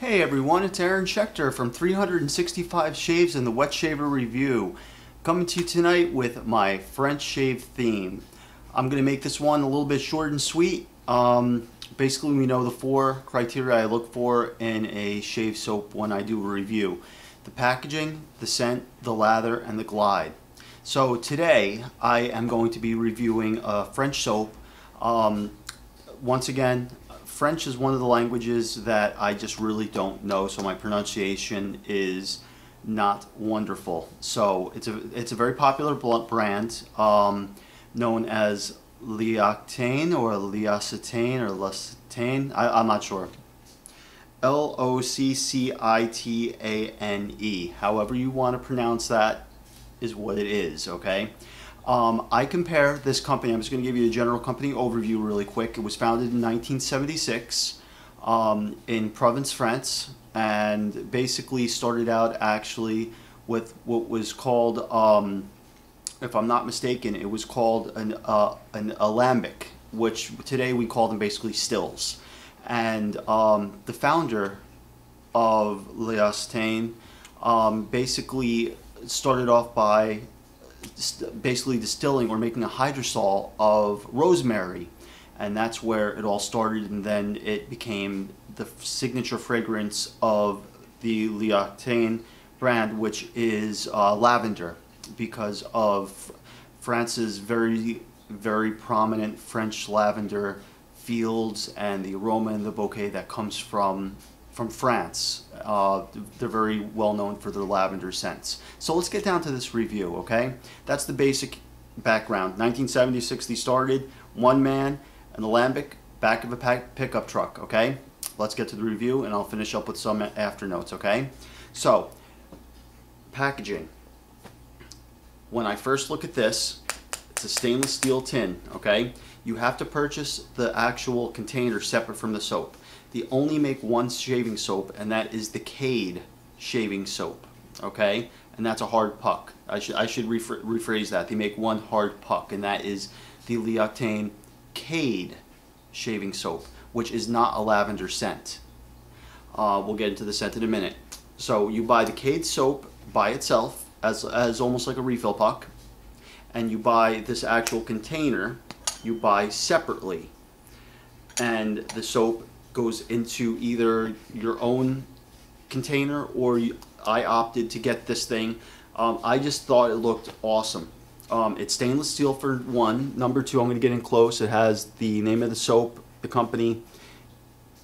Hey everyone, it's Aaron Schechter from 365 Shaves and the Wet Shaver Review, coming to you tonight with my French shave theme. I'm going to make this one a little bit short and sweet. Basically, we know the four criteria I look for in a shave soap when I do a review: the packaging, the scent, the lather, and the glide. So today I am going to be reviewing a French soap. Once again, French is one of the languages that I just really don't know, so my pronunciation is not wonderful. So it's a very popular brand known as L'Occitane or L'Occitane or L'Occitane. I'm not sure. L-O-C-C-I-T-A-N-E. However you want to pronounce that is what it is, okay? I compare this company. I'm just going to give you a general company overview really quick. It was founded in 1976 in Provence, France, and basically started out actually with what was called, if I'm not mistaken, it was called an alembic, which today we call them basically stills. And the founder of L'Occitane basically started off by basically distilling or making a hydrosol of rosemary, and that's where it all started, and then it became the signature fragrance of the L'Occitane brand, which is lavender, because of France's very prominent French lavender fields and the aroma and the bouquet that comes from France. They're very well known for their lavender scents. So let's get down to this review, okay? That's the basic background. 1976 they started, one man, an alembic, back of a pickup truck, okay? Let's get to the review and I'll finish up with some after notes, okay? So, packaging. When I first look at this, it's a stainless steel tin, okay? You have to purchase the actual container separate from the soap. They only make one shaving soap, and that is the Cade shaving soap, okay? And that's a hard puck. I should rephrase that. They make one hard puck, and that is the L'Occitane Cade shaving soap, which is not a lavender scent. We'll get into the scent in a minute. So you buy the Cade soap by itself as almost like a refill puck, and you buy this actual container, you buy separately. And the soap goes into either your own container, or I opted to get this thing. I just thought it looked awesome. It's stainless steel for one. Number two, I'm going to get in close. It has the name of the soap, the company,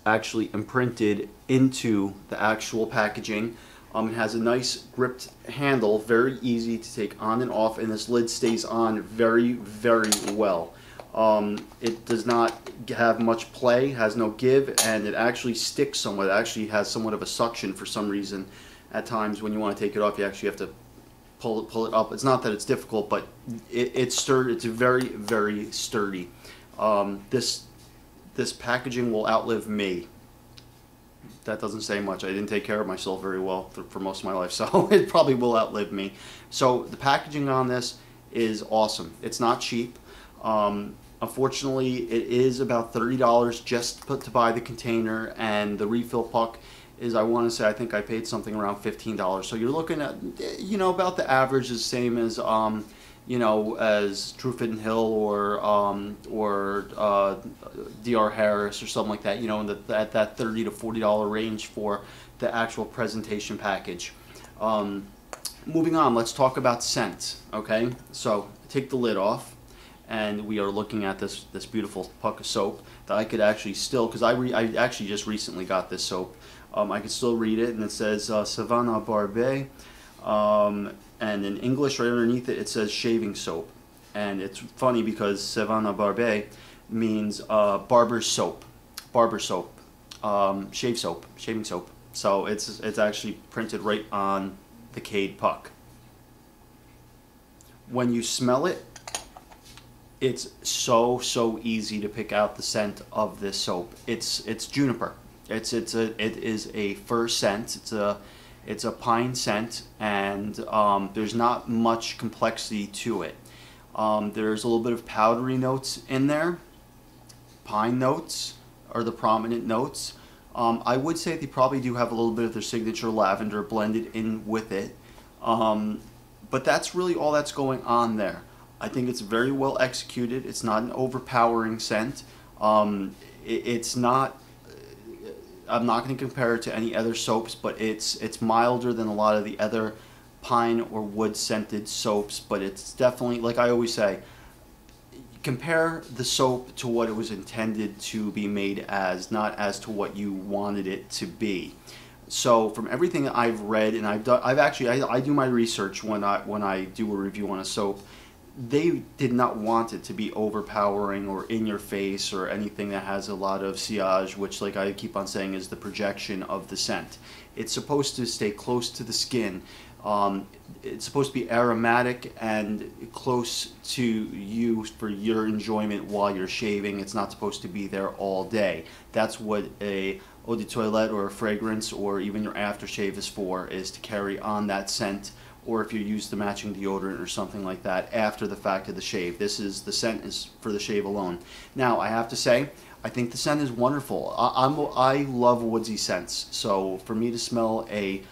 actually imprinted into the actual packaging. It has a nice gripped handle, very easy to take on and off, and this lid stays on very well. It does not have much play, has no give, and it actually sticks somewhat. It actually has somewhat of a suction for some reason. At times when you want to take it off, you actually have to pull it up. It's not that it's difficult, but it's sturdy. It's very sturdy. This packaging will outlive me. That doesn't say much. I didn't take care of myself very well for most of my life, so it probably will outlive me. So the packaging on this is awesome. It's not cheap. Unfortunately, it is about $30 just to buy the container, and the refill puck is, I want to say, I think I paid something around $15. So you're looking at, you know, about the average is the same as, you know, as Truffet & Hill or D.R. Harris or something like that, you know, at that $30 to $40 range for the actual presentation package. Moving on, let's talk about scent, okay? So take the lid off, and we are looking at this beautiful puck of soap that I could actually still, because I actually just recently got this soap. I could still read it, and it says Savannah Barbe, and in English right underneath it, it says shaving soap. And it's funny because Savannah Barbe means barber's soap, shave soap, shaving soap. So it's actually printed right on the Cade puck. When you smell it, it's so easy to pick out the scent of this soap. It's juniper. It is a fir scent. It's a pine scent, and there's not much complexity to it. There's a little bit of powdery notes in there. Pine notes are the prominent notes. I would say they probably do have a little bit of their signature lavender blended in with it. But that's really all that's going on there. I think it's very well executed. It's not an overpowering scent. It's not, I'm not going to compare it to any other soaps, but it's milder than a lot of the other pine or wood scented soaps, but it's definitely, like I always say, compare the soap to what it was intended to be made as, not as to what you wanted it to be. So from everything that I've read, and I've done, I do my research when I do a review on a soap. They did not want it to be overpowering or in your face or anything that has a lot of sillage, which, like I keep on saying, is the projection of the scent. It's supposed to stay close to the skin. It's supposed to be aromatic and close to you for your enjoyment while you're shaving. It's not supposed to be there all day. That's what a eau de toilette or a fragrance or even your aftershave is for, is to carry on that scent, or if you use the matching deodorant or something like that after the fact of the shave. The scent is for the shave alone. Now, I have to say, I think the scent is wonderful. I love woodsy scents, so for me to smell a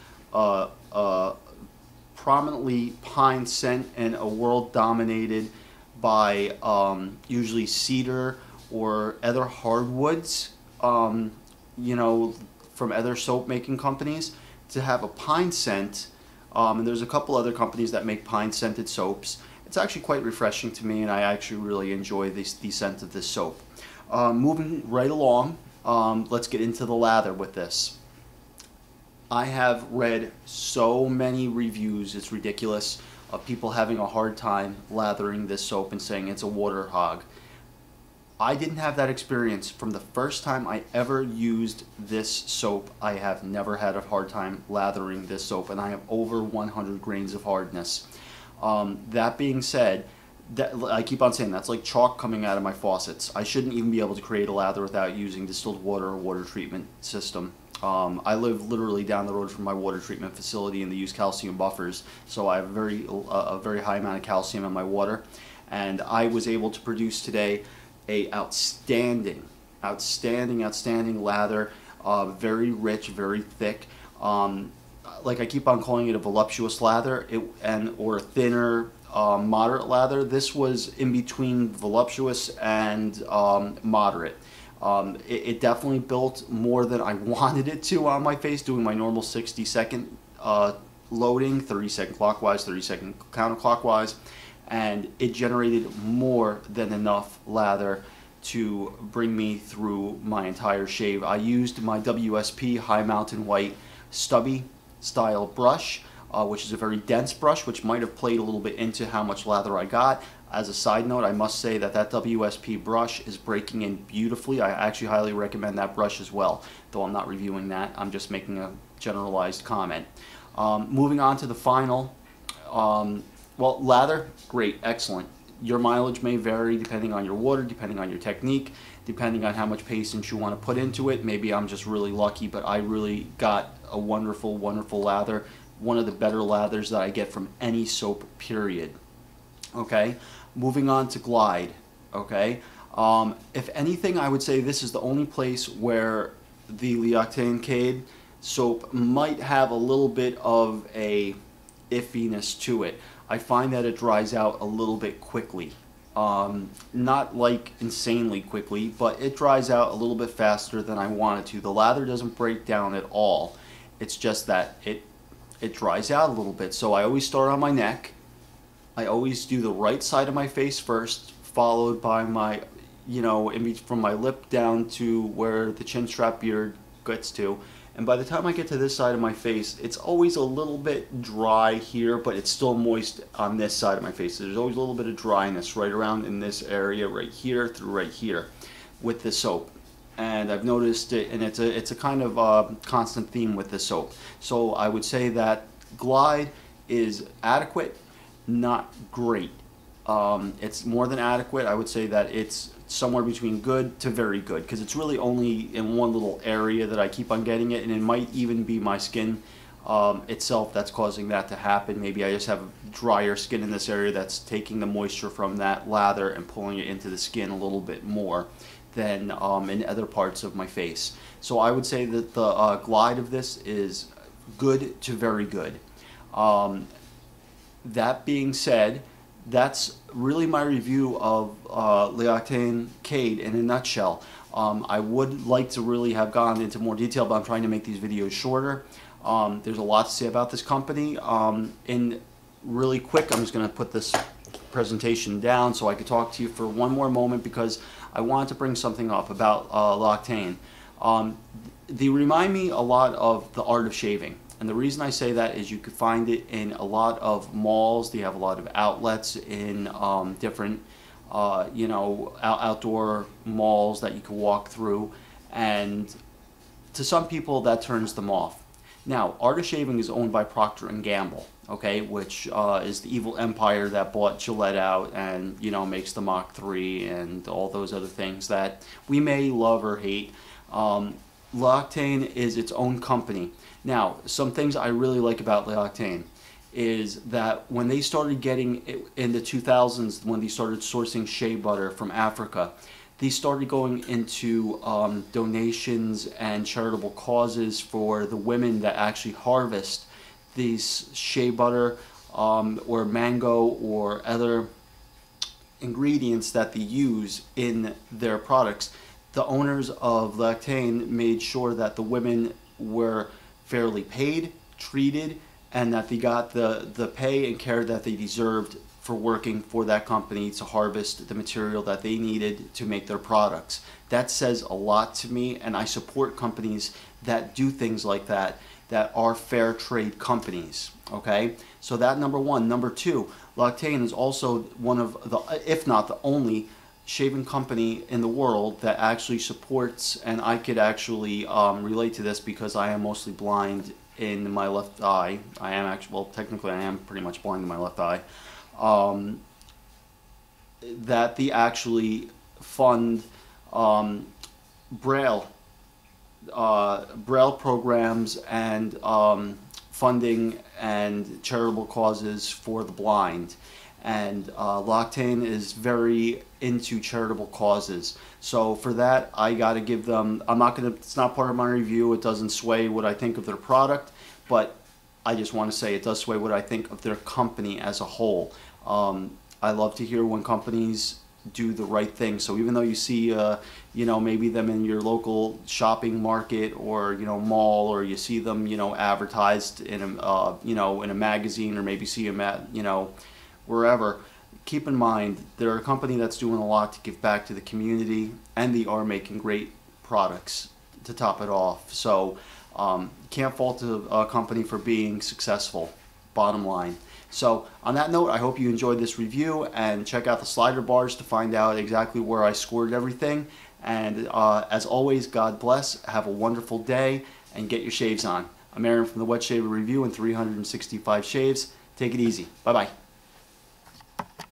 prominently pine scent in a world dominated by usually cedar or other hardwoods, you know, from other soap making companies, to have a pine scent, and there's a couple other companies that make pine scented soaps. It's actually quite refreshing to me, and I actually really enjoy the scent of this soap. Moving right along, let's get into the lather with this. I have read so many reviews, it's ridiculous, of people having a hard time lathering this soap and saying it's a water hog. I didn't have that experience. From the first time I ever used this soap, I have never had a hard time lathering this soap, and I have over 100 grains of hardness. That being said, I keep on saying that's like chalk coming out of my faucets. I shouldn't even be able to create a lather without using distilled water or water treatment system. I live literally down the road from my water treatment facility, and they use calcium buffers, so I have a very high amount of calcium in my water, and I was able to produce today a outstanding lather, very rich, very thick. Like I keep on calling it a voluptuous lather, or a thinner, moderate lather. This was in between voluptuous and moderate. It definitely built more than I wanted it to on my face, doing my normal 60-second loading, 30-second clockwise, 30-second counterclockwise, and it generated more than enough lather to bring me through my entire shave. I used my WSP High Mountain White stubby style brush, which is a very dense brush, which might have played a little bit into how much lather I got. As a side note, I must say that that WSP brush is breaking in beautifully. I actually highly recommend that brush as well, though I'm not reviewing that. I'm just making a generalized comment. Moving on to the final. Well, lather, great, excellent. Your mileage may vary depending on your water, depending on your technique, depending on how much patience you want to put into it. Maybe I'm just really lucky, but I really got a wonderful, wonderful lather. One of the better lathers that I get from any soap, period. Okay, moving on to Glide. Okay, if anything, I would say this is the only place where the L'Occitane Cade soap might have a little bit of a iffiness to it. I find that it dries out a little bit quickly. Not like insanely quickly, but it dries out a little bit faster than I want it to. The lather doesn't break down at all. It's just that it dries out a little bit. So I always start on my neck. I always do the right side of my face first, followed by my, you know, from my lip down to where the chin strap beard gets to. And by the time I get to this side of my face, it's always a little bit dry here, but it's still moist on this side of my face. So there's always a little bit of dryness right around in this area, right here through right here, with the soap. And I've noticed it, and it's a kind of constant theme with this soap. So I would say that Glide is adequate, not great. It's more than adequate. I would say that it's somewhere between good to very good, because it's really only in one little area that I keep on getting it, and it might even be my skin itself that's causing that to happen. Maybe I just have drier skin in this area that's taking the moisture from that lather and pulling it into the skin a little bit more than in other parts of my face. So I would say that the glide of this is good to very good. That being said, that's really my review of L'Occitane Cade in a nutshell. I would like to really have gone into more detail, but I'm trying to make these videos shorter. There's a lot to say about this company. In really quick, I'm just going to put this presentation down so I could talk to you for one more moment, because I wanted to bring something up about L'Occitane. They remind me a lot of the art of shaving. And the reason I say that is you could find it in a lot of malls. They have a lot of outlets in different, outdoor malls that you can walk through. And to some people, that turns them off. Now, Art of Shaving is owned by Procter & Gamble, okay, which is the evil empire that bought Gillette out and, makes the Mach 3 and all those other things that we may love or hate. L'Occitane is its own company. Now, some things I really like about L'Occitane is that when they started getting, in the 2000s, when they started sourcing shea butter from Africa, they started going into donations and charitable causes for the women that actually harvest these shea butter or mango or other ingredients that they use in their products. The owners of L'Occitane made sure that the women were fairly paid, treated, and that they got the pay and care that they deserved for working for that company to harvest the material that they needed to make their products. That says a lot to me, and I support companies that do things like that, that are fair trade companies, okay? So that number one. Number two, L'Occitane is also one of the, if not the only, shaving company in the world that actually supports, and I could actually relate to this because I am mostly blind in my left eye. I am actually, well, technically I am pretty much blind in my left eye. That they actually fund Braille programs and funding and charitable causes for the blind. And L'Occitane is very into charitable causes. So for that, I got to give them, it's not part of my review, it doesn't sway what I think of their product, but I just want to say it does sway what I think of their company as a whole. I love to hear when companies do the right thing. So even though you see, maybe them in your local shopping market or, mall, or you see them, advertised in a, in a magazine, or maybe see them at, wherever, keep in mind they're a company that's doing a lot to give back to the community, and they are making great products to top it off. So can't fault a company for being successful, bottom line. So on that note, I hope you enjoyed this review, and check out the slider bars to find out exactly where I scored everything. And as always, God bless, have a wonderful day, and get your shaves on. I'm Aaron from the Wet Shaver Review and 365 Shaves. Take it easy. Bye-bye.